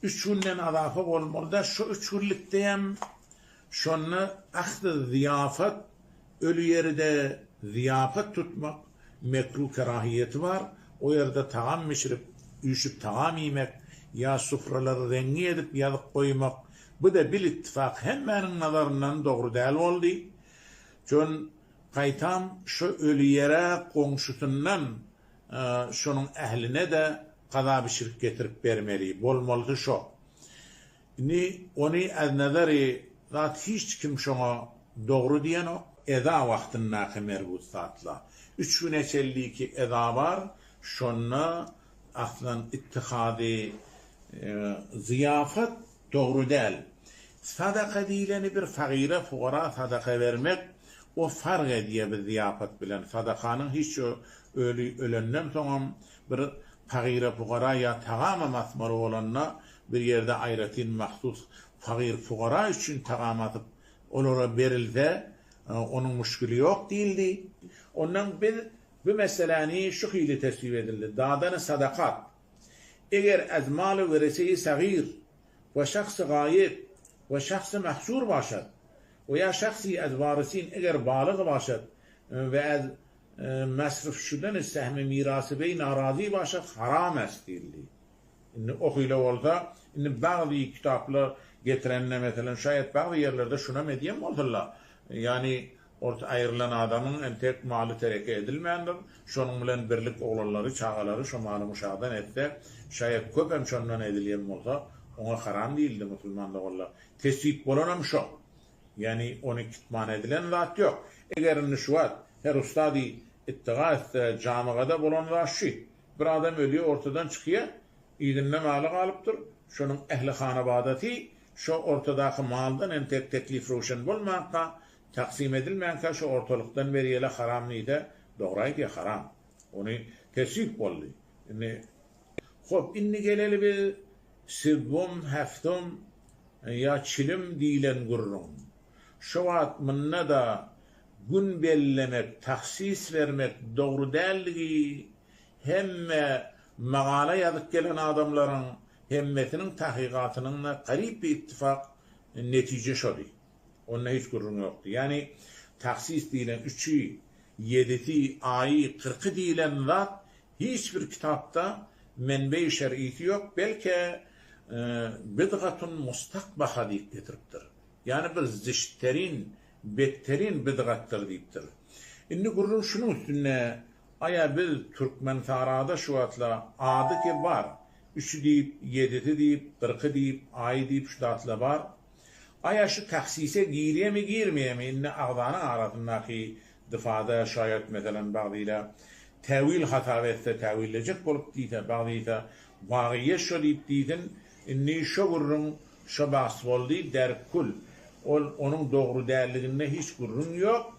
3 günden azafı olmalı da şu 3 günlükdeyem şonu ahdı ziyafet ölü yerde ziyafet tutmak mekruh kerahiyeti var. O yerde taam pişirip üşüp taam yemek ya sufraları rengi edip yazıp koymak bu da bil ittifak hemmenin nazarından doğru değil oldu. Çün kaytam şu ölü yere komşusundan şunun ehline de kaza pişirip getirip vermeli. Bolmalı şu. Ni onu az nazari zat hiç kim şuna doğru diyen o eda vaxtından merbut saatla. 3 güne çelli ki eda var. Şonna aslan ittihadi ziyafet doğru değil. Sadaka dileni bir fakire fukara sadaka vermek o fark ediyor bir ziyafet bilen. Sadakanın hiç ölenden sonra bir fakire fukara ya tağama masmarı olanla bir yerde ayratin mahsus fakir fukara için tağam atıp onlara verilse onun müşkülü yok değildi. Ondan bir meseleni şu hili tesvip edildi. Dağdan sadakat. Eğer az malı veresiyi sagir ve şahsı gayet ve şahsı mahsur başad veya şahsi az varisin eğer balık başad ve az masrif şudan sehmi mirası beyin arazi başad haram estildi. Okuyla olsa bazı kitaplar getirenle mesela şayet bazı yerlerde şuna medyem oldular. Yani orta ayrılan adamın en tek malı tereke edilmeyendir. Şunun bilen birlik oğulları, çağaları şu malı müşahdan etse şayet köpem şundan ediliyem olsa ona haram değildi Müslümanlık olsa. Tesvip olanam şu. Yani onu kitman edilen zat yok. Eğer nüşvat her ustadi ittiğaz camigada bulan zat şu. Bir adam ölüyor ortadan çıkıyor. İdinle malı kalıptır. Şunun ehli hanabadati şu ortadaki maldan en tek teklif roşen bulmakta taksim edilmeyen şu ortalıktan veriyele haram neydi? Doğraydı ya haram. Onu tesvip oldu. Hop inni geleli bir sivvum heftum ya çilim dilen gurrum. Şu vaat mınna da gün bellemek, taksis vermek doğru değildi. Hemme mağala yazıp gelen adamların hemmetinin tahkikatının garip bir ittifak netice şodu. Onunla hiç gurrum yoktu. Yani taksis diyen 3'ü, 7'ti, ayı, 40'ı diyen zat hiçbir kitapta menbe-i şer'iyeti yok. Belki bidgatun mustakbaha deyip getiriptir. Yani bir zişterin, betterin bidgattır deyiptir. Şimdi gurrum şunun üstüne aya bir Türkmen tarada şu atla adı ki var. 3'ü deyip, 7'ti deyip, 40'ı deyip, ayı deyip şu atla var. Aya şu taksise giriye mi girmeye mi? İnne ağdana aradındaki dıfada şayet mesela bazıyla tevil hata etse tevillecek olup deyte, bazıyla vagiye şu deyip deytin, inni şu gurrun şu bahs oldu der kul. Onun doğru değerliğinde hiç gurrun yok.